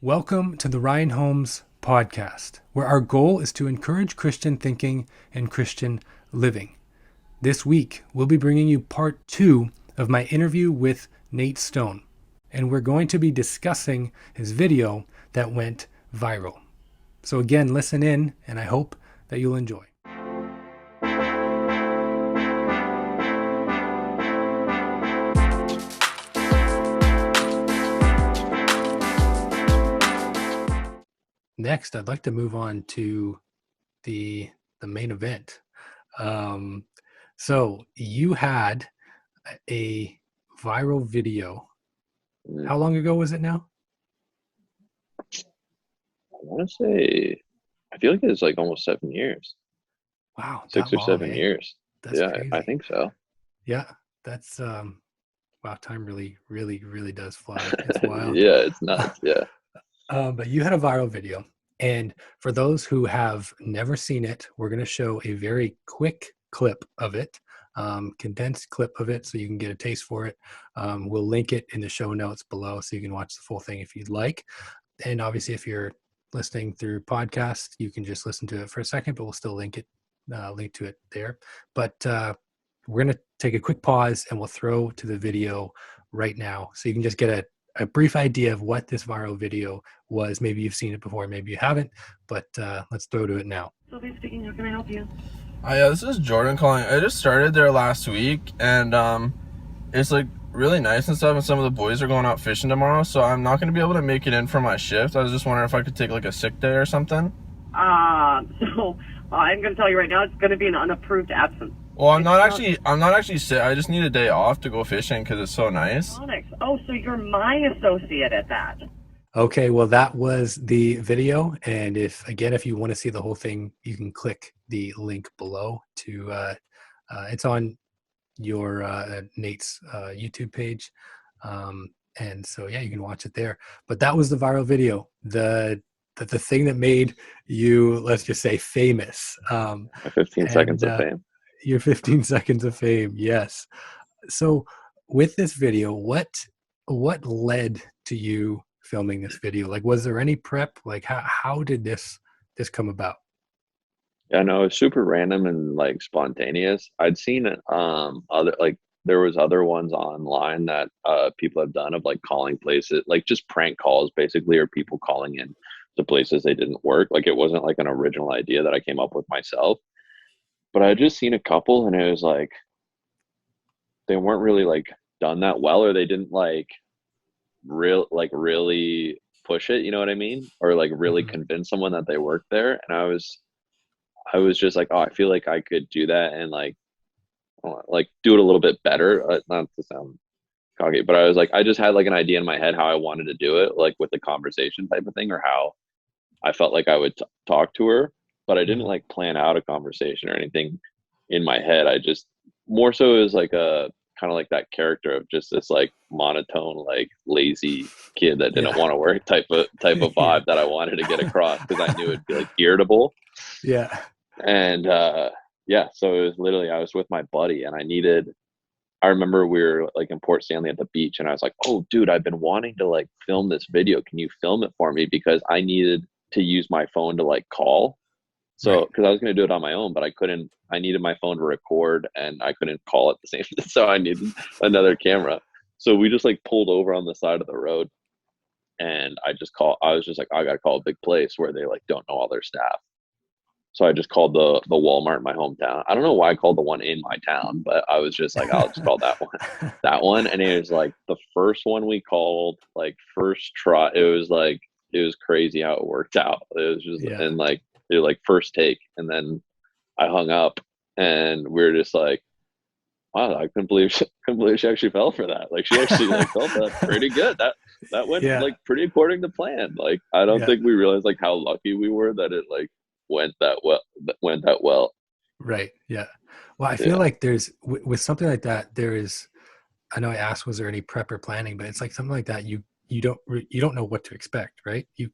Welcome to the Ryan Holmes podcast, where our goal is to encourage Christian thinking and Christian living. This week, we'll be bringing you part 2 of my interview with Nate Stone, and we're going to be discussing his video that went viral. So again, listen in, and I hope that you'll enjoy. Next, I'd like to move on to the main event. So you had a viral video. How long ago was it now? I want to say, I feel like it's like almost 7 years, Wow, that 6 or long, 7 eh? years. That's Yeah, I crazy. think so. Yeah, that's wow, time really does fly. It's wild. Yeah, it's nuts. Yeah. But you had a viral video, and for those who have never seen it, we're going to show a very quick clip of it, condensed clip of it, so you can get a taste for it. We'll link it in the show notes below, so you can watch the full thing if you'd like. And obviously, if you're listening through podcast, you can just listen to it for a second, but we'll still link to it there. But we're going to take a quick pause, and we'll throw to the video right now, so you can just get a brief idea of what this viral video was. Maybe you've seen it before, maybe you haven't, but let's throw to it now. Sylvia speaking, how can I help you? Hi, yeah, this is Jordan calling. I just started there last week, and it's like really nice and stuff, and some of the boys are going out fishing tomorrow, so I'm not going to be able to make it in for my shift. I was just wondering if I could take like a sick day or something. So I'm going to tell you right now, it's going to be an unapproved absence. Well, I'm not actually sick. I just need a day off to go fishing because it's so nice. Onyx. Oh, so you're my associate at that. Okay, well, that was the video, and if you want to see the whole thing, you can click the link below to it's on your Nate's YouTube page, and so yeah, you can watch it there. But that was the viral video, the thing that made you, let's just say, famous. 15 seconds of fame. Your 15 seconds of fame, yes. So with this video, what led to you filming this video? Like, was there any prep? Like, how did this come about? Yeah, no, it's super random and like spontaneous. I'd seen other like there was other ones online that people have done of like calling places, like just prank calls basically, or people calling in to places they didn't work. Like it wasn't like an original idea that I came up with myself. But I had just seen a couple and it was like they weren't really like done that well, or they didn't like really push it, you know what I mean? Or like really Mhm. convince someone that they worked there. And I was just like, oh, I feel like I could do that and like do it a little bit better. Not to sound cocky, but I was like, I just had like an idea in my head how I wanted to do it, like with the conversation type of thing, or how I felt like I would talk to her, but I didn't Mhm. like plan out a conversation or anything in my head. I just more so it was like a kind of like that character of just this like monotone, like lazy kid that didn't Yeah. want to work type of Yeah. vibe that I wanted to get across because I knew it'd be like irritable. Yeah. And yeah, so it was literally I was with my buddy and I remember we were like in Port Stanley at the beach and I was like, oh dude, I've been wanting to like film this video. Can you film it for me? Because I needed to use my phone to like call. So, Right. because I was going to do it on my own, but I needed my phone to record and I couldn't call at the same time. So I needed another camera. So we just like pulled over on the side of the road and I was just like, I got to call a big place where they like don't know all their staff. So I just called the Walmart in my hometown. I don't know why I called the one in my town, but I was just like, I'll just call that one. That one. And it was like the first one we called, like first try. It was crazy how it worked out. It was just, Yeah. and like, it was like first take. And then I hung up and we were just like, wow, I couldn't believe she actually fell for that. Like she actually like felt that pretty good. That went Yeah. like pretty according to plan. Like I don't Yeah. think we realized like how lucky we were that it like went that well. Right. Yeah. Well, I feel Yeah. like there's with something like that, there is. I know I asked, was there any prep or planning, but it's like something like that. You don't know what to expect, right? Oh You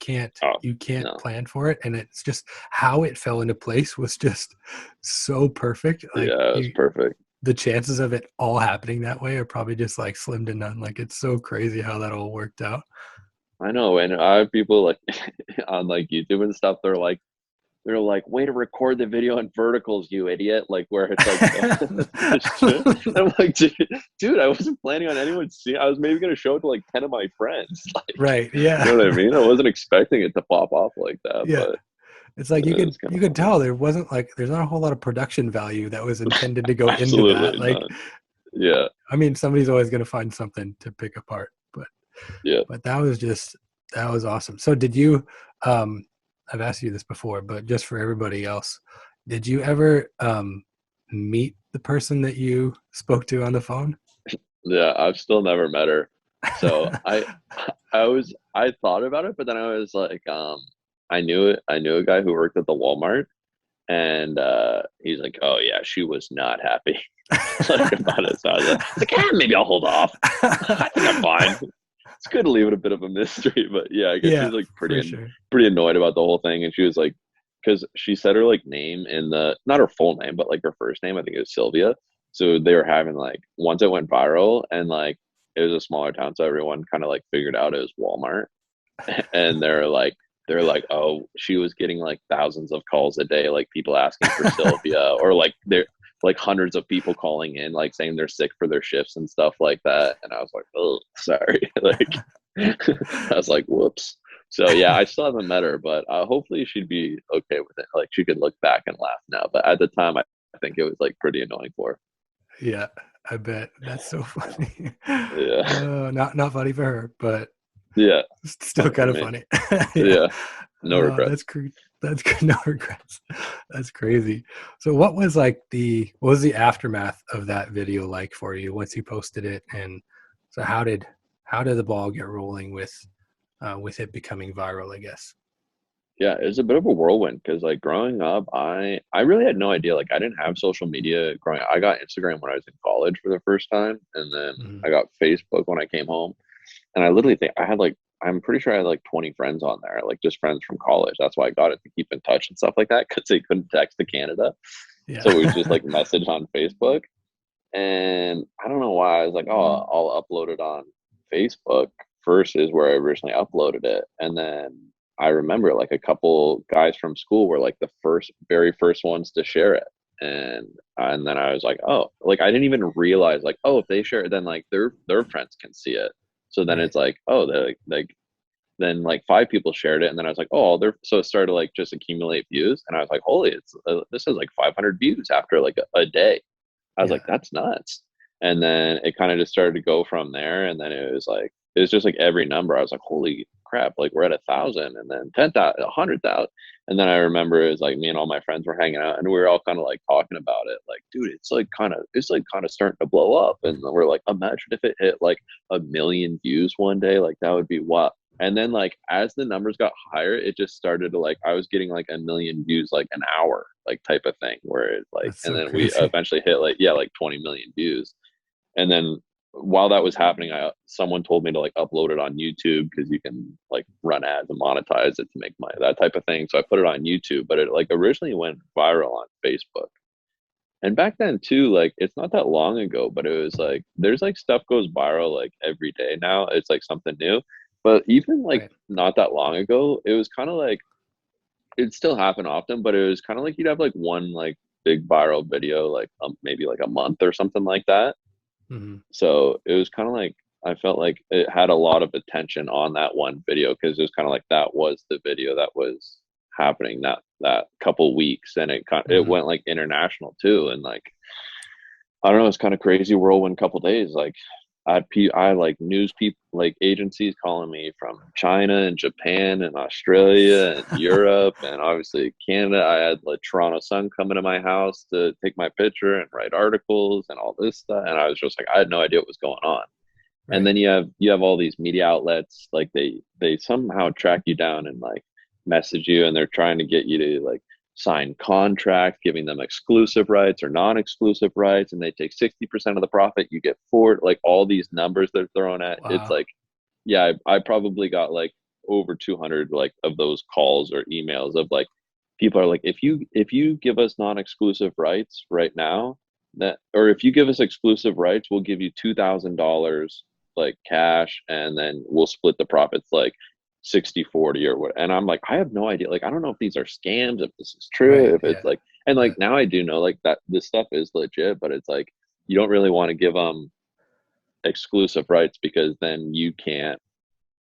can't no. plan for it, and it's just how it fell into place was just so perfect. Like Yeah, it was perfect. the chances of it all happening that way are probably just like slim to none. Like it's so crazy how that all worked out. I know, and I have people like on like YouTube and stuff. They're like, way to record the video in verticals, you idiot! Like where it's like the shit. And I'm like, dude, I wasn't planning on anyone seeing. I was maybe gonna show it to like 10 of my friends. Like, Right. you know Yeah. what I mean? I wasn't expecting it to pop off like that, Yeah. but It's like it was kind you of could funny. tell there wasn't like there's not a whole lot of production value that was intended to go into that. Absolutely Like, not. Yeah, I mean, somebody's always going to find something to pick apart, yeah. but that was awesome. So did you I've asked you this before, but just for everybody else, did you ever meet the person that you spoke to on the phone? Yeah, I've still never met her. So I thought about it, but then I was like, I knew a guy who worked at the Walmart, and he's like, oh yeah, she was not happy like about it. So I was like, maybe I'll hold off. I think I'm fine. It's good to leave it a bit of a mystery, but yeah, I guess she Yeah, was like for sure. pretty annoyed about the whole thing, and she was like, because she said her like name in the not her full name, but like her first name, I think it was Sylvia. So they were having like once it went viral, and like it was a smaller town, so everyone kind of like figured out it was Walmart, and they're like, oh, she was getting like thousands of calls a day, like people asking for Sylvia, or like they're like hundreds of people calling in, like saying they're sick for their shifts and stuff like that. And I was like, oh, sorry. Like, I was like, whoops. So yeah, I still haven't met her, but hopefully she'd be okay with it. Like she could look back and laugh now. But at the time, I think it was like pretty annoying for her. Yeah, I bet. That's so funny. Yeah. Not funny for her, but Yeah. still Funny for kind of me. funny. Yeah. Yeah. No That's regrets. crazy. That's good. No regrets. That's crazy. So what was the aftermath of that video like for you once you posted it? And so how did the ball get rolling with it becoming viral, I guess? Yeah, it was a bit of a whirlwind because like growing up, I really had no idea. Like I didn't have social media growing up. I got Instagram when I was in college for the first time, and then Mhm. I got Facebook when I came home. And I literally think I had like I'm pretty sure I had like 20 friends on there, like just friends from college. That's why I got it to keep in touch and stuff like that because they couldn't text to Canada. So we would just Yeah. like message on Facebook. And I don't know why I was like, oh, I'll upload it on Facebook first is where I originally uploaded it. And then I remember like a couple guys from school were like the very first ones to share it. And then I was like, oh, like I didn't even realize like, oh, if they share it, then like their friends can see it. So then Right. it's like, oh, they're like then like five people shared it, and then I was like, oh, they're so it started to like just accumulate views, and I was like, holy, it's this has like 500 views after like a day. I was Yeah. like, that's nuts. And then it kind of just started to go from there. And then it was just like every number. I was like, holy crap, like we're at 1,000 and then 10,000, 100,000. And then I remember it was like me and all my friends were hanging out and we were all kind of like talking about it. Like, dude, it's like kind of starting to blow up. And we're like, imagine if it hit like 1 million views one day, like that would be what? And then like as the numbers got higher, it just started to like I was getting like 1 million views like an hour, like type of thing. Where it's like, That's and so then we crazy. eventually hit like yeah, like 20 million views. And then while that was happening, I someone told me to like upload it on YouTube because you can like run ads and monetize it to make money, that type of thing. So I put it on YouTube, but it like originally went viral on Facebook. And back then too, like it's not that long ago, but it was like there's like stuff goes viral like every day now. It's like something new. But even like Right. not that long ago, it was kind of like it still happened often, but it was kind of like you'd have like one like big viral video like maybe like a month or something like that. Hmm. So it was kind of like I felt like it had a lot of attention on that one video because it was kind of like that was the video that was happening that couple weeks, and it Hmm. went like international too, and like I don't know, it's kind of crazy whirlwind couple days. Like I had like news people, like agencies calling me from China and Japan and Australia and Europe and obviously Canada. I had the Toronto Sun coming to my house to take my picture and write articles and all this stuff. And I was just like, I had no idea what was going on. And Right. then you have all these media outlets, like they somehow track you down and like message you, and they're trying to get you to like sign contract, giving them exclusive rights or non-exclusive rights, and they take 60% of the profit. You get for like all these numbers they're throwing at. It's Wow. like, yeah, I probably got like over 200 like of those calls or emails of like people are like, if you give us non-exclusive rights right now, that or if you give us exclusive rights, we'll give you $2,000 like cash, and then we'll split the profits like 60-40 or what. And I'm like, I have no idea. Like, I don't know if these are scams, if this is true, Right. if Yeah. it's like, and like Yeah. now I do know like that this stuff is legit, but it's like you don't really want to give them exclusive rights because then you can't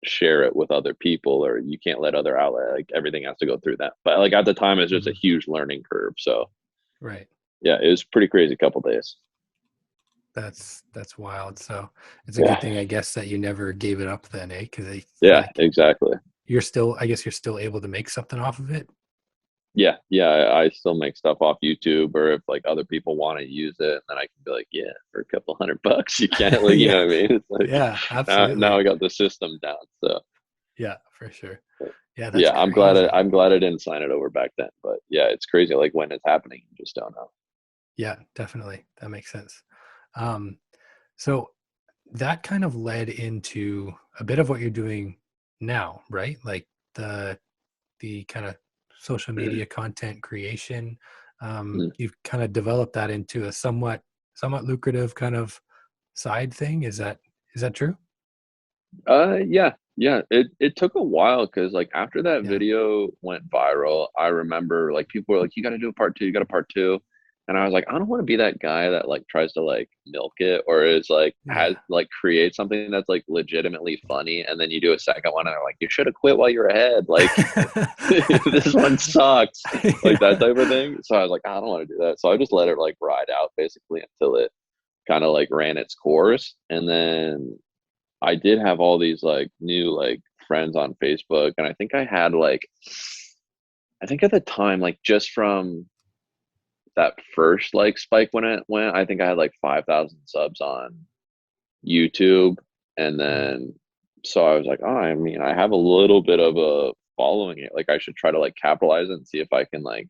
share it with other people, or you can't let other outlet, like everything has to go through that. But like at the time it's just a Mhm. huge learning curve. So Right. yeah, it was pretty crazy couple days. That's wild. So it's a good Yeah. thing, I guess, that you never gave it up then, eh? Because Yeah, like exactly. you're still, I guess, you're still able to make something off of it. Yeah, I still make stuff off YouTube, or if like other people want to use it, then I can be like, yeah, for a couple $100 you can't, like, you know Yeah. what I mean? It's like Yeah. now Absolutely. I got the system down. So Yeah, for sure. Yeah, that's yeah, crazy. I'm glad I didn't sign it over back then. But yeah, it's crazy like when it's happening, you just don't know. Yeah, definitely. That makes sense. Um, so that kind of led into a bit of what you're doing now, right? Like the the kind of social media content creation. Mhm. You've kind of developed that into a somewhat lucrative kind of side thing. Is that true? Yeah. It took a while because like after that Yeah. video went viral, I remember like people were like, "You got to do a part two. You got a part two," and I was like, "I don't want to be that guy that like tries to like milk it, or is like has Yeah. like create something that's like legitimately funny, and then you do a second one and they're like, you should have quit while you're ahead. Like this one sucks, like that Yeah. type of thing." So I was like, I don't want to do that. So I just let it like ride out basically until it kind of like ran its course, and then I did have all these like new like friends on Facebook, and I think I had like I think at the time like just from that first like spike when it went, I think I had like 5,000 subs on YouTube, and Mhm. then so I was like, oh, I mean, I have a little bit of a following it. Like I should try to like capitalize it and see if I can like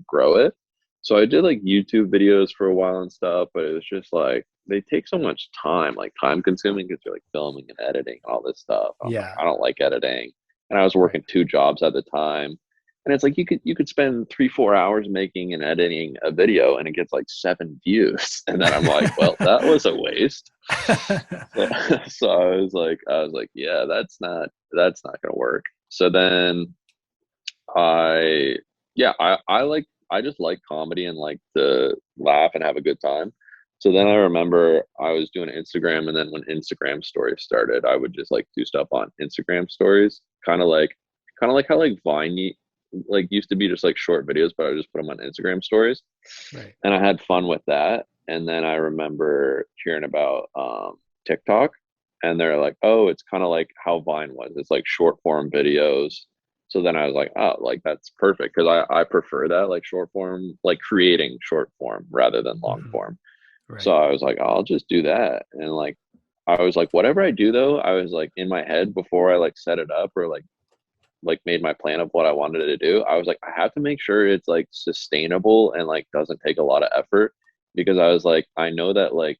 grow it. So I did like YouTube videos for a while and stuff, but it was just like they take so much time, like time consuming because you're like filming and editing and all this stuff. I'm like, Yeah. I don't like editing. And I was Right. working two jobs at the time. And it's like you could spend 3-4 hours making and editing a video and it gets like 7 views. And then I'm like, well, that was a waste. So, so I was like, yeah, that's not gonna work. So then I, yeah, I just like comedy and like to laugh and have a good time. So then I Mhm. remember I was doing Instagram, and then when Instagram stories started, I would just like do stuff on Instagram stories, kind of like how like like used to be just like short videos, but I would just put them on Instagram stories, Right. and I had fun with that. And then I remember hearing about TikTok, and they're like, "Oh, it's kind of like how Vine was. It's like short form videos." So then I was like, "Oh, like that's perfect," because I prefer that like short form, like creating short form rather than long Mhm. form. So Right. I was like, I'll just do that, and like I was like, whatever I do though, I was like in my head before I like set it up or like made my plan of what I wanted to do, I was like, I have to make sure it's like sustainable and like doesn't take a lot of effort, because I was like, I know that like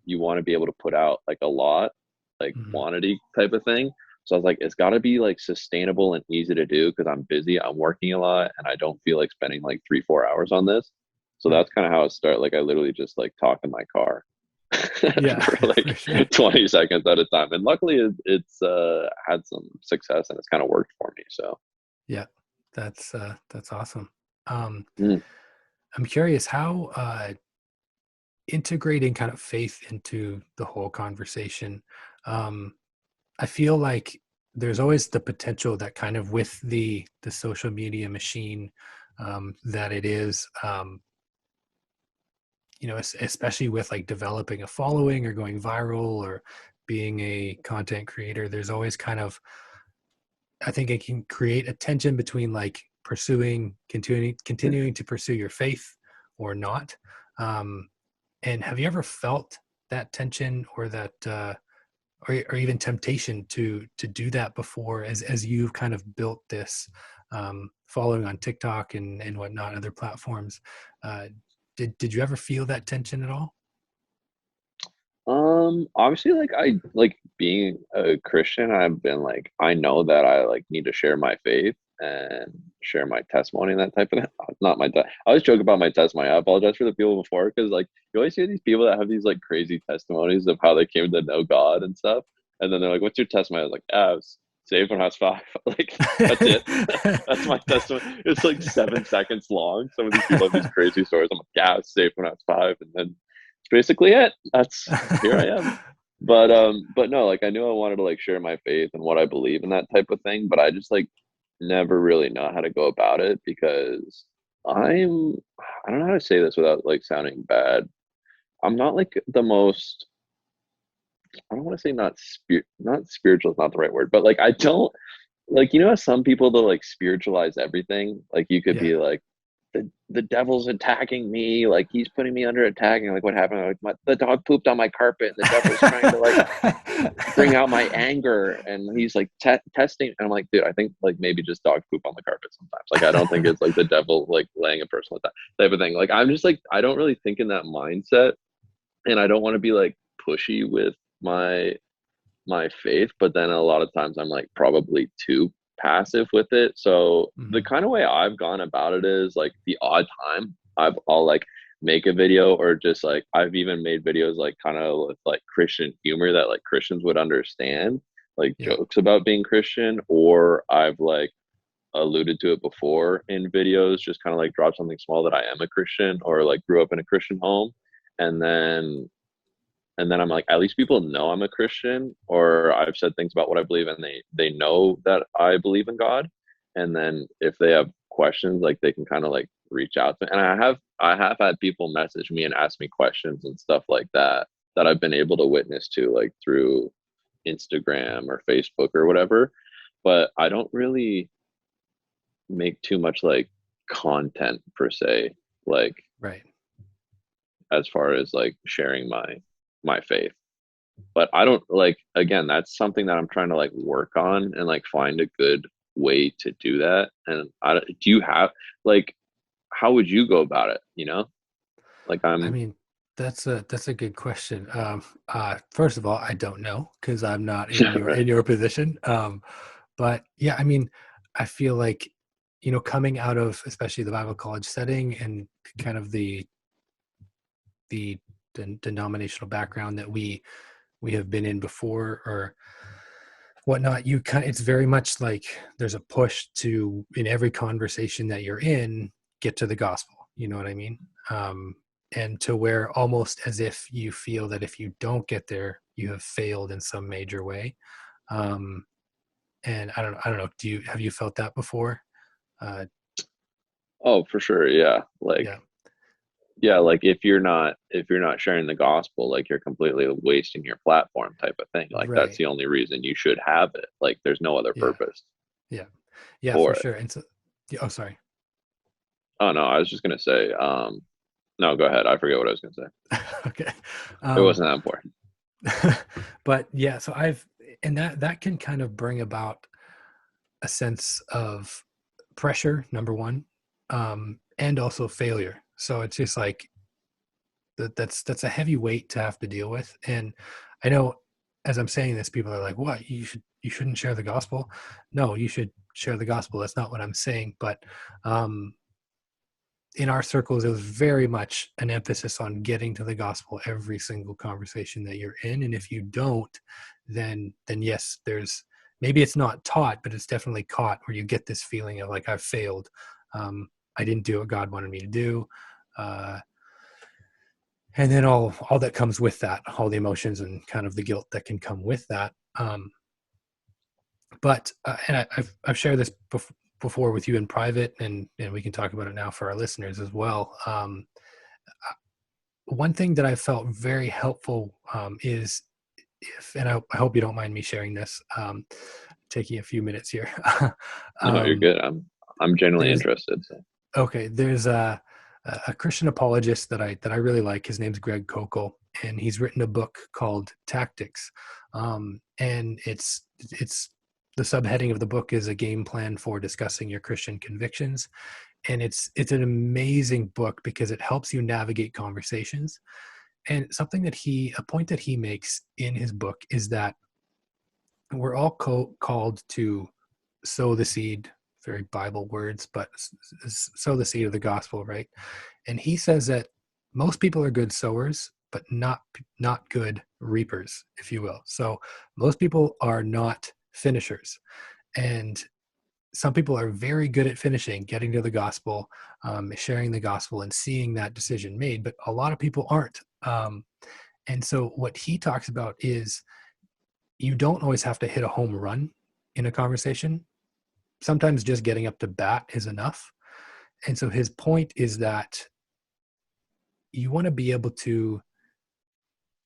you want to be able to put out like a lot, like Mhm. quantity type of thing. So I was like, it's got to be like sustainable and easy to do because I'm busy, I'm working a lot, and I don't feel like spending like 3-4 hours on this. So Right. that's kind of how it started. Like I literally just like talk in my car Yeah, for for like sure. 20 seconds at a time, and luckily it's had some success and it's kind of worked for me. So Yeah. That's awesome. Um, mm. I'm curious how integrating kind of faith into the whole conversation. Um, I feel like there's always the potential that kind of with the social media machine that it is, especially with like developing a following or going viral or being a content creator, there's always kind of, I think it can create a tension between like continuing to pursue your faith or not. Um, and have you ever felt that tension or that or even temptation to do that before as you've kind of built this following on TikTok and whatnot, other platforms? Uh, did you ever feel that tension at all? Obviously, like being a Christian, I've been like, I know that I like need to share my faith. and share my testimony and that type of thing. Not my, I always joke about my testimony. I apologize for the people before, because like you always hear these people that have these like crazy testimonies of how they came to know God and stuff, and then they're like, "What's your testimony?" I was like, "I was saved when I was 5." Like that's it. That's my testimony. It's like 7 seconds long. Some of these people have these crazy stories. I'm like, "Yeah, I was saved when I was 5," and then it's basically it. That's here I am. But no, like I knew I wanted to like share my faith and what I believe and that type of thing, but I just like never really know how to go about it, because I'm I don't know how to say this without like sounding bad. I'm not like the most, I don't want to say not spiritual is not the right word, but like I don't, like, you know how some people they'll like spiritualize everything. Like you could Yeah. be like, the devil's attacking me, like he's putting me under attack, and like what happened? Like the dog pooped on my carpet, and the devil's trying to like bring out my anger, and he's like testing. And I'm like, dude, I think like maybe just dog poop on the carpet sometimes. Like I don't think it's like the devil like laying a person with that type of thing. Like I'm just like I don't really think in that mindset, and I don't want to be like pushy with my faith, but then a lot of times I'm like probably too passive with it. So the Mhm. kind of way I've gone about it is like the odd time I'll like make a video, or just like I've even made videos like kind of with like Christian humor that like Christians would understand, like Yeah. jokes about being Christian, or I've like alluded to it before in videos, just kind of like drop something small that I am a Christian or like grew up in a Christian home. And then I'm like, at least people know I'm a Christian, or I've said things about what I believe, and they know that I believe in God. And then if they have questions, like they can kind of like reach out to me. And I have had people message me and ask me questions and stuff like that, that I've been able to witness to like through Instagram or Facebook or whatever. But I don't really make too much like content per se, like Right. as far as like sharing my faith. But I don't, like, again, that's something that I'm trying to like work on and like find a good way to do that. And do you have like, how would you go about it, you know? Like I I'm mean, that's a good question. First of all, I don't know because I'm not in yeah, your right. in your position. But yeah, I mean, I feel like, coming out of especially the Bible college setting and kind of the denominational background that we have been in before or whatnot, it's very much like there's a push to, in every conversation that you're in, get to the gospel. You know what I mean? And to where almost as if you feel that if you don't get there, you have failed in some major way. um and I don't know, have you felt that before? uh Oh, for sure. Yeah. Like, yeah. yeah, like if you're not sharing the gospel, like you're completely wasting your platform type of thing. Like that's Right. the only reason you should have it. Like there's no other Yeah. purpose Yeah. Yeah, for for it. sure. And so, yeah, oh, sorry. Oh no, I was just gonna say, no, go ahead. I forget what I was gonna say. Okay. It um wasn't that important. but yeah, so and that can kind of bring about a sense of pressure, number one, and also failure. So it's just like that's a heavy weight to have to deal with. And I know, as I'm saying this, people are like, "What? You shouldn't share the gospel?" No, you should share the gospel. That's not what I'm saying. But um, in our circles, it was very much an emphasis on getting to the gospel every single conversation that you're in. And if you don't, then yes, there's, maybe it's not taught, but it's definitely caught, where you get this feeling of like, I've failed. I didn't do what God wanted me to do. Uh, and then all that comes with that, all the emotions and kind of the guilt that can come with that. But and I've shared this before with you in private, and we can talk about it now for our listeners as well. One thing that I felt very helpful, is, and I hope you don't mind me sharing this, taking a few minutes here. No, you're um, good. I'm genuinely there's interested. So. Okay, there's a Christian apologist that I really like. His name's Greg Koukl, and he's written a book called Tactics. And it's the subheading of the book is a game plan for discussing your Christian convictions. And it's an amazing book because it helps you navigate conversations. And a point that he makes in his book is that we're all called to sow the seed very Bible words, but sow the seed of the gospel, right? And he says that most people are good sowers, but not good reapers, if you will. So most people are not finishers, and some people are very good at finishing, getting to the gospel, sharing the gospel, and seeing that decision made. But a lot of people aren't. And so what he talks about is you don't always have to hit a home run in a conversation. Sometimes just getting up to bat is enough. And so his point is that you want to be able to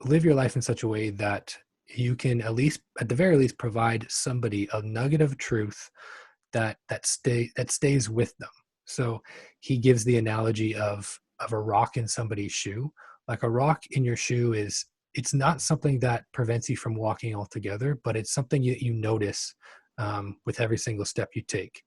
live your life in such a way that you can at the very least, provide somebody a nugget of truth that stays with them. So he gives the analogy of a rock in somebody's shoe. Like a rock in your shoe it's not something that prevents you from walking altogether, but it's something you notice with every single step you take.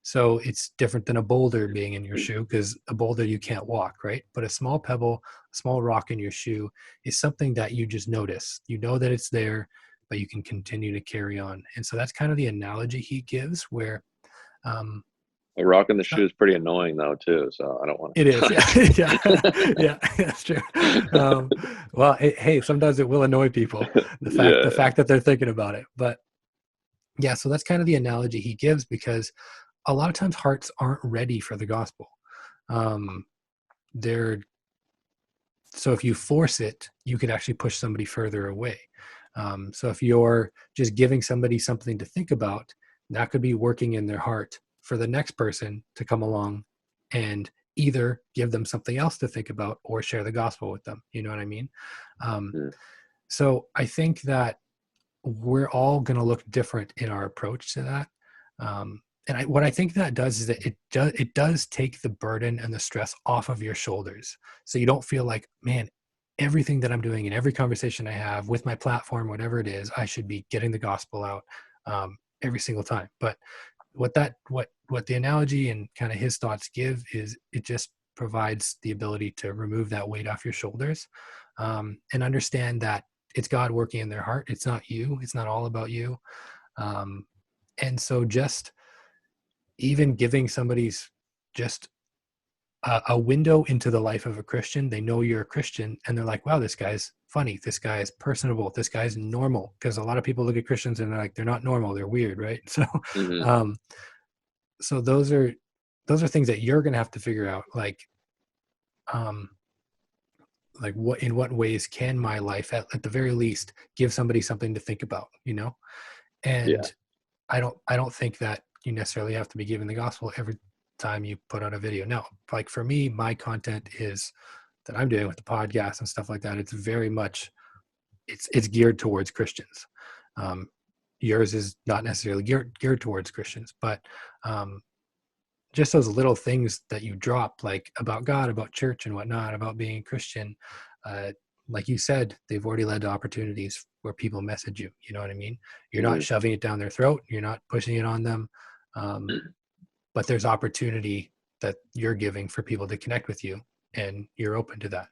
So it's different than a boulder being in your shoe, because a boulder you can't walk, right? But a small pebble, a small rock in your shoe is something that you just notice. You know that it's there, but you can continue to carry on. And so that's kind of the analogy he gives, where A rock in the shoe is pretty annoying though too, so I don't want to. it is. Yeah, that's true. Well, hey, sometimes it will annoy people, the fact that they're thinking about it. But yeah, so that's kind of the analogy he gives, because a lot of times hearts aren't ready for the gospel. So if you force it, you could actually push somebody further away. So if you're just giving somebody something to think about, that could be working in their heart for the next person to come along and either give them something else to think about or share the gospel with them. You know what I mean? So I think that we're all going to look different in our approach to that. And what I think that does is that it does take the burden and the stress off of your shoulders. So you don't feel like, man, everything that I'm doing in every conversation I have with my platform, whatever it is, I should be getting the gospel out every single time. But what the analogy and kind of his thoughts give is it just provides the ability to remove that weight off your shoulders, and understand that it's God working in their heart. It's not you. It's not all about you. And so just even giving somebody's just a window into the life of a Christian. They know you're a Christian and they're like, wow, this guy's funny. This guy is personable. This guy's normal. Because a lot of people look at Christians and they're like, they're not normal. They're weird. Right. So, so those are things that you're going to have to figure out. Like in what ways can my life at the very least give somebody something to think about, And I don't think that you necessarily have to be giving the gospel every time you put out a video. No, like for me, my content is that I'm doing with the podcast and stuff like that. It's very much, it's geared towards Christians. Yours is not necessarily geared towards Christians, but just those little things that you drop, like about God, about church and whatnot, about being a Christian, like you said, they've already led to opportunities where people message you. You know what I mean? You're not shoving it down their throat. You're not pushing it on them. But there's opportunity that you're giving for people to connect with you, and you're open to that.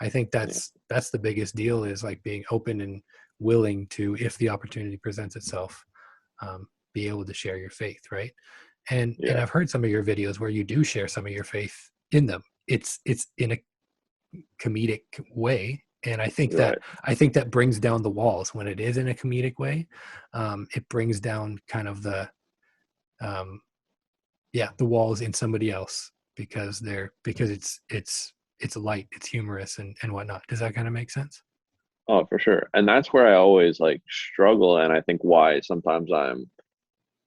I think that's the biggest deal, is like being open and willing to, if the opportunity presents itself, be able to share your faith. Right. And I've heard some of your videos where you do share some of your faith in them. It's in a comedic way. And I think that brings down the walls when it is in a comedic way. It brings down kind of the walls in somebody else, because it's light, it's humorous and whatnot. Does that kind of make sense? Oh, for sure. And that's where I always like struggle. And I think why sometimes I'm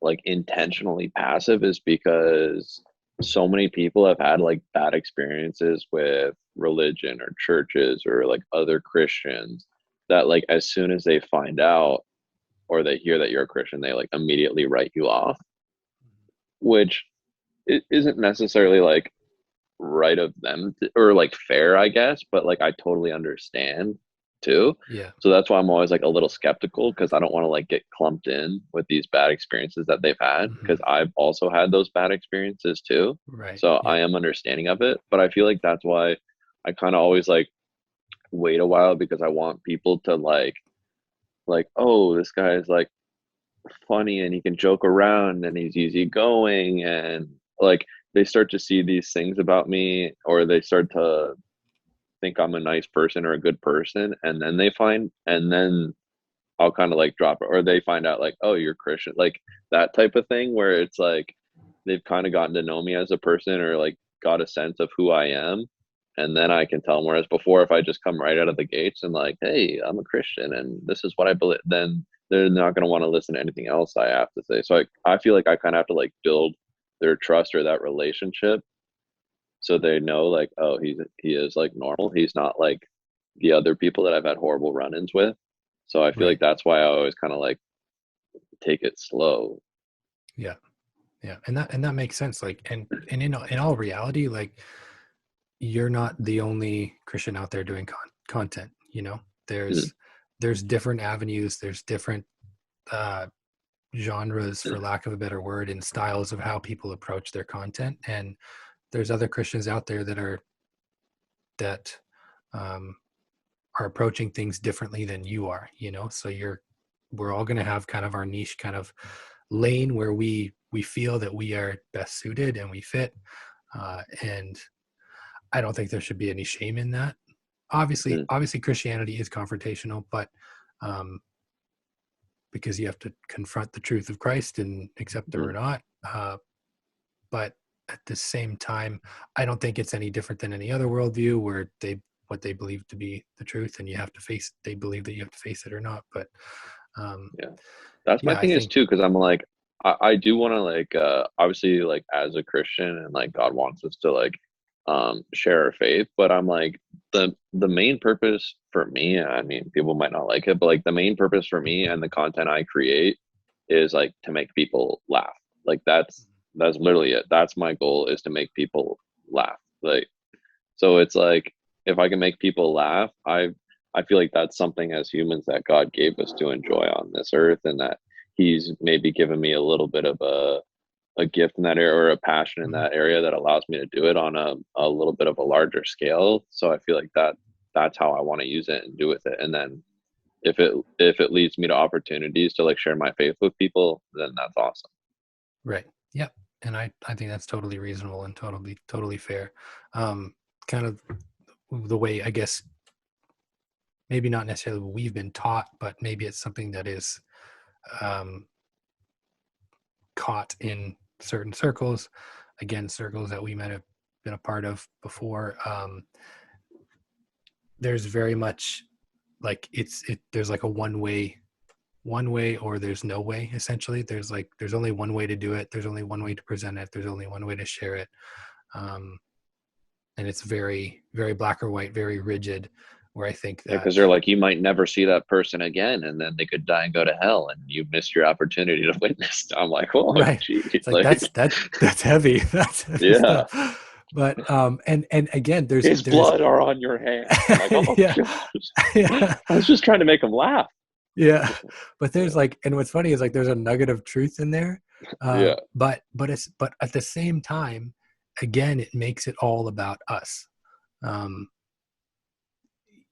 like intentionally passive is because so many people have had like bad experiences with religion or churches or like other Christians, that like as soon as they find out or they hear that you're a Christian, they like immediately write you off, which it isn't necessarily like right of them or like fair, I guess, but like I totally understand too. Yeah. So that's why I'm always like a little skeptical, because I don't want to like get clumped in with these bad experiences that they've had, because I've also had those bad experiences too. Right. So I am understanding of it, but I feel like that's why I kind of always like wait a while, because I want people to like, oh, this guy is like funny and he can joke around and he's easygoing, and like they start to see these things about me, or they start to think I'm a nice person or a good person, and then I'll kind of like drop it, or they find out like, oh, you're Christian, like that type of thing, where it's like they've kind of gotten to know me as a person, or like got a sense of who I am, and then I can tell them. Whereas before, if I just come right out of the gates and like, hey, I'm a Christian and this is what I believe, then they're not going to want to listen to anything else I have to say. So I feel like I kind of have to like build their trust or that relationship, so they know like, oh, he is like normal. He's not like the other people that I've had horrible run-ins with. So I feel Right. like that's why I always kind of like take it slow. Yeah. Yeah. And that makes sense. Like, and in all reality, like, you're not the only Christian out there doing content, you know. Mm, There's different avenues, there's different uh genres, for lack of a better word, and styles of how people approach their content. And there's other Christians out there that um are approaching things differently than you are, you know. So we're all going to have kind of our niche kind of lane where we feel that we are best suited and we fit, and I don't think there should be any shame in that. mm, Obviously Christianity is confrontational, but um because you have to confront the truth of Christ and accept it or mm. not. But at the same time, I don't think it's any different than any other worldview where what they believe to be the truth, and you have to face. They believe that you have to face it or not. But um, Yeah. That's my yeah, I thing is think too, because I'm like, I do want to like, obviously like as a Christian, and like God wants us to like share our faith, but I'm like, the main purpose for me, I mean, people might not like it, but like the main purpose for me and the content I create is like to make people laugh. Like that's literally it. That's my goal, is to make people laugh. Like, so it's like, if I can make people laugh, I feel like that's something as humans that God gave us to enjoy on this earth, and that He's maybe given me a little bit of a gift in that area, or a passion in mhm, that area, that allows me to do it on a little bit of a larger scale. So I feel like that's how I want to use it and do with it. And then if it leads me to opportunities to like share my faith with people, then that's awesome. right, yeah, and I think that's totally reasonable and totally fair. Kind of the way, I guess, maybe not necessarily what we've been taught, but maybe it's something that is um, caught in certain circles, again circles that we might have been a part of before. There's very much like there's like a one way or there's no way. Essentially, there's only one way to do it, there's only one way to present it, there's only one way to share it. um, and it's very very black or white, very rigid, where I think Yeah, because that they're like, you might never see that person again, and then they could die and go to hell, and you missed your opportunity to witness. I'm like, oh, right, geez, it's like like, that's heavy. That's heavy yeah, stuff. But and again, his there's blood are on your hands. I'm like, oh yeah, gosh, yeah, I was just trying to make them laugh. yeah. But Yeah, there's like, and what's funny is like there's a nugget of truth in there. yeah, But at the same time, again, it makes it all about us. um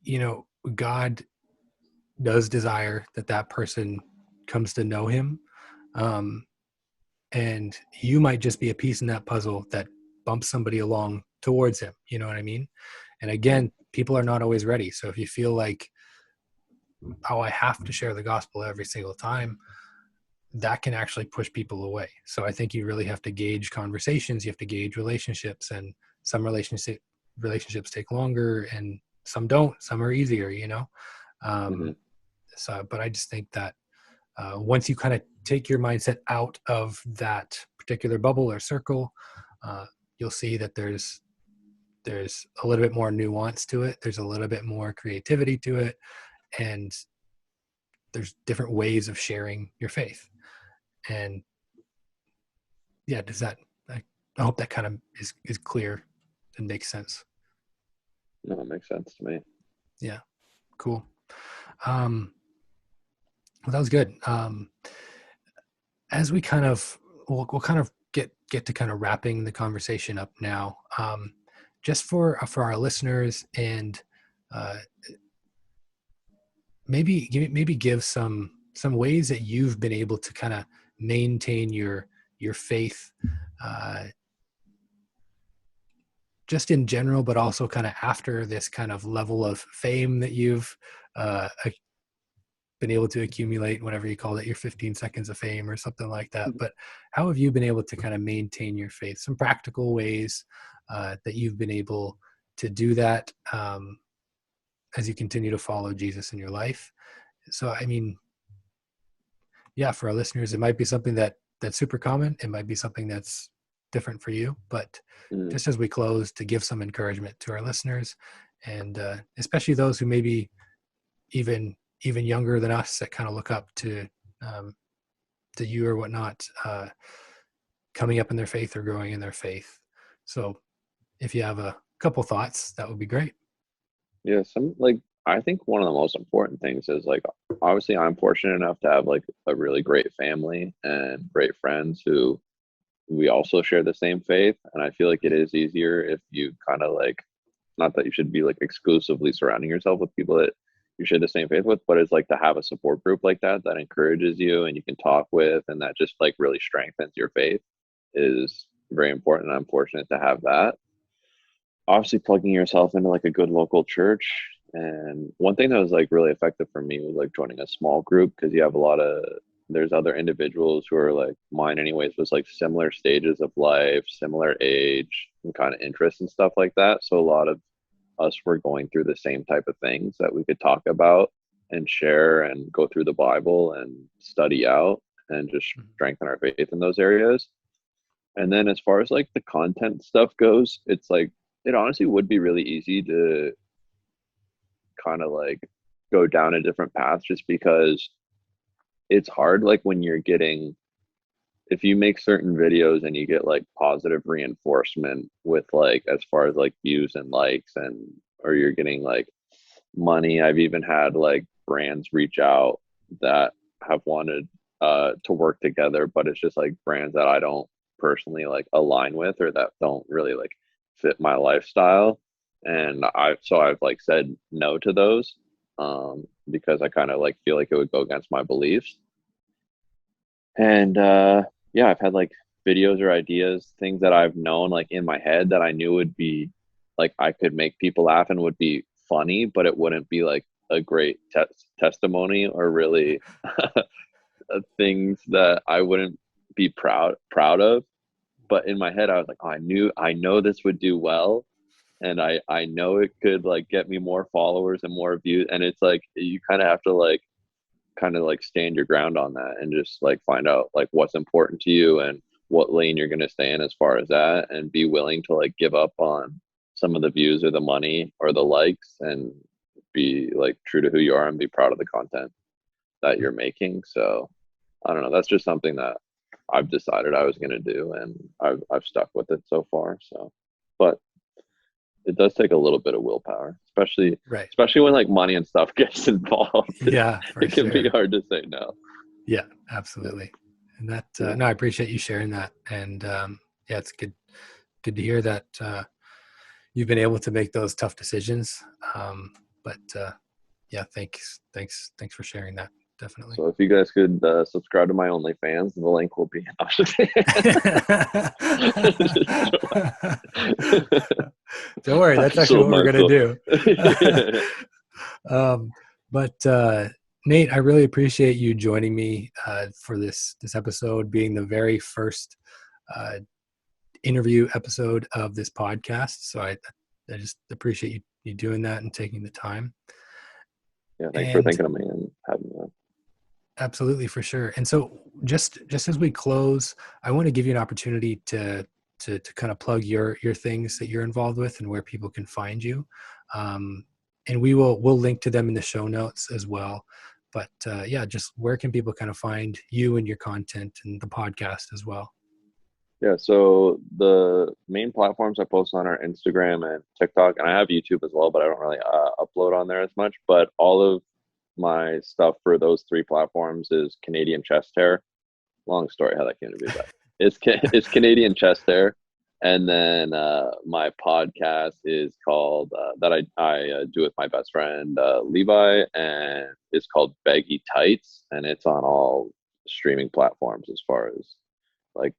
you know, God does desire that that person comes to know him. um and you might just be a piece in that puzzle that bumps somebody along towards him, you know what I mean? And mm, again, people are not always ready. So if you feel like, oh, I have to share the gospel every single time, that can actually push people away. So I think you really have to gauge conversations, you have to gauge relationships, and some relationships take longer and some don't, some are easier, you know. hmm um so but I just think that once you kind of take your mindset out of that particular bubble or circle, uh, you'll see that there's a little bit more nuance to it, there's a little bit more creativity to it, and there's different ways of sharing your faith. And yeah, does that, I hope that kind of is clear and makes sense. no, it makes sense to me. Yeah, cool. um well, that was good. As we kind of, we'll kind of get to kind of wrapping the conversation up now. Just for our listeners, and uh maybe give some some ways that you've been able to kind of maintain your faith, just in general, but also kind of after this kind of level of fame that you've been able to accumulate, whatever you call it, your 15 seconds of fame or something like that. But how have you been able to kind of maintain your faith? Some practical ways that you've been able to do that as you continue to follow Jesus in your life. So, I mean, yeah, for our listeners, it might be something that's super common. It might be something that's different for you, but just as we close, to give some encouragement to our listeners, and especially those who maybe even younger than us, that kind of look up to you or whatnot, coming up in their faith or growing in their faith. So if you have a couple thoughts, that would be great. Yeah, I think one of the most important things is, like, obviously I'm fortunate enough to have like a really great family and great friends who we also share the same faith. And I feel like it is easier if you kind of like, not that you should be like exclusively surrounding yourself with people that you share the same faith with, but it's like to have a support group like that encourages you and you can talk with, and that just like really strengthens your faith is very important. I'm fortunate to have that. Obviously plugging yourself into like a good local church. And one thing that was like really effective for me was like joining a small group, because you have there's other individuals who are like mine anyways, was like similar stages of life, similar age and kind of interests and stuff like that. So a lot of us were going through the same type of things that we could talk about and share and go through the Bible and study out and just strengthen our faith in those areas. And then as far as like the content stuff goes, it's like, it honestly would be really easy to kind of like go down a different path, just because it's hard. Like when if you make certain videos and you get like positive reinforcement with like, as far as like views and likes, or you're getting like money. I've even had like brands reach out that have wanted to work together, but it's just like brands that I don't personally like align with, or that don't really like fit my lifestyle. And I've like said no to those because I kind of like feel like it would go against my beliefs. And yeah, I've had like videos or ideas, things that I've known like in my head that I knew would be like, I could make people laugh and would be funny, but it wouldn't be like a great testimony or really things that I wouldn't be proud of. But in my head, I was like, oh, I know this would do well. And I know it could like get me more followers and more views. And it's like, you kind of have to like, stand your ground on that and just like find out like what's important to you and what lane you're going to stay in as far as that, and be willing to like give up on some of the views or the money or the likes, and be like true to who you are and be proud of the content that you're making. So I don't know, that's just something that I've decided I was going to do, and I've stuck with it so far. So, but it does take a little bit of willpower, especially when like money and stuff gets involved. Yeah, it can be hard to say no. Yeah, absolutely. And that no, I appreciate you sharing that. And yeah, it's good to hear that you've been able to make those tough decisions. But yeah, thanks for sharing that. Definitely. So if you guys could subscribe to my OnlyFans, the link will be. Don't worry, that's actually what we're gonna do. But Nate, I really appreciate you joining me for this episode, being the very first interview episode of this podcast. So I just appreciate you doing that and taking the time. Yeah, thanks for thinking of me and having me on. Absolutely, for sure. And so just as we close, I want to give you an opportunity to kind of plug your things that you're involved with and where people can find you. And we'll link to them in the show notes as well. But yeah, just where can people kind of find you and your content and the podcast as well? Yeah, so the main platforms I post on are Instagram and TikTok, and I have YouTube as well, but I don't really upload on there as much. But all of my stuff for those three platforms is Canadian Chest Hair. Long story how that came to be, but it's Canadian Chest Hair. And then my podcast is called that I do with my best friend Levi, and it's called Baggy Tights, and it's on all streaming platforms as far as like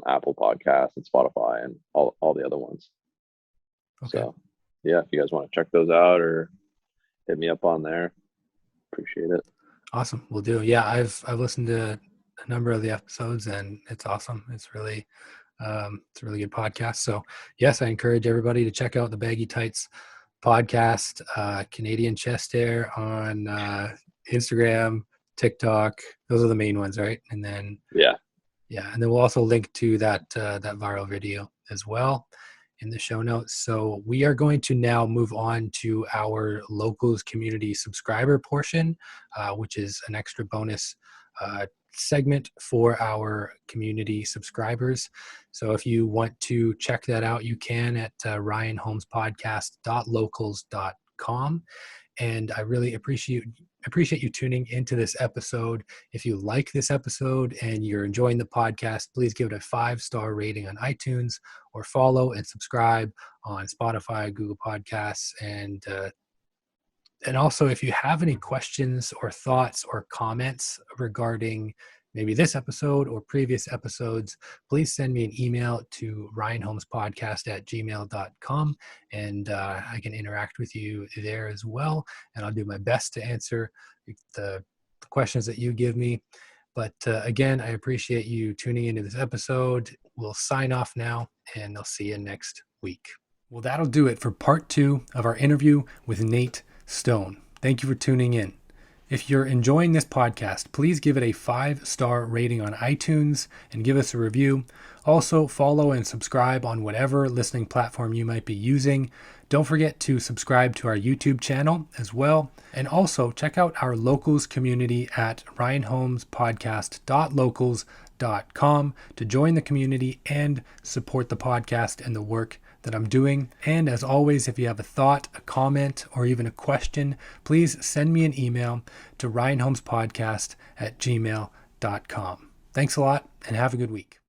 Apple Podcasts and Spotify and all the other ones. Okay. So yeah, if you guys want to check those out or hit me up on there, appreciate it. Awesome. We'll do. Yeah, I've listened to a number of the episodes, and it's awesome. It's a really good podcast. So yes, I encourage everybody to check out the Baggy Tights podcast, Canadian Chest Hair on Instagram, TikTok. Those are the main ones, right? And then Yeah, and then we'll also link to that viral video as well in the show notes. So we are going to now move on to our locals community subscriber portion, which is an extra bonus segment for our community subscribers. So if you want to check that out, you can at ryanhomespodcast.locals.com. And I really appreciate you tuning into this episode. If you like this episode and you're enjoying the podcast, please give it a 5-star rating on iTunes, or follow and subscribe on Spotify, Google Podcasts, and also if you have any questions or thoughts or comments regarding maybe this episode or previous episodes, please send me an email to ryanhomespodcast@gmail.com, and I can interact with you there as well. And I'll do my best to answer the questions that you give me. But again, I appreciate you tuning into this episode. We'll sign off now, and I'll see you next week. Well, that'll do it for part 2 of our interview with Nate Stone. Thank you for tuning in. If you're enjoying this podcast, please give it a 5-star rating on iTunes and give us a review. Also, follow and subscribe on whatever listening platform you might be using. Don't forget to subscribe to our YouTube channel as well. And also, check out our locals community at ryanhomespodcast.locals.com to join the community and support the podcast and the work that I'm doing. And as always, if you have a thought, a comment, or even a question, please send me an email to ryanhomespodcast@gmail.com. Thanks a lot, and have a good week.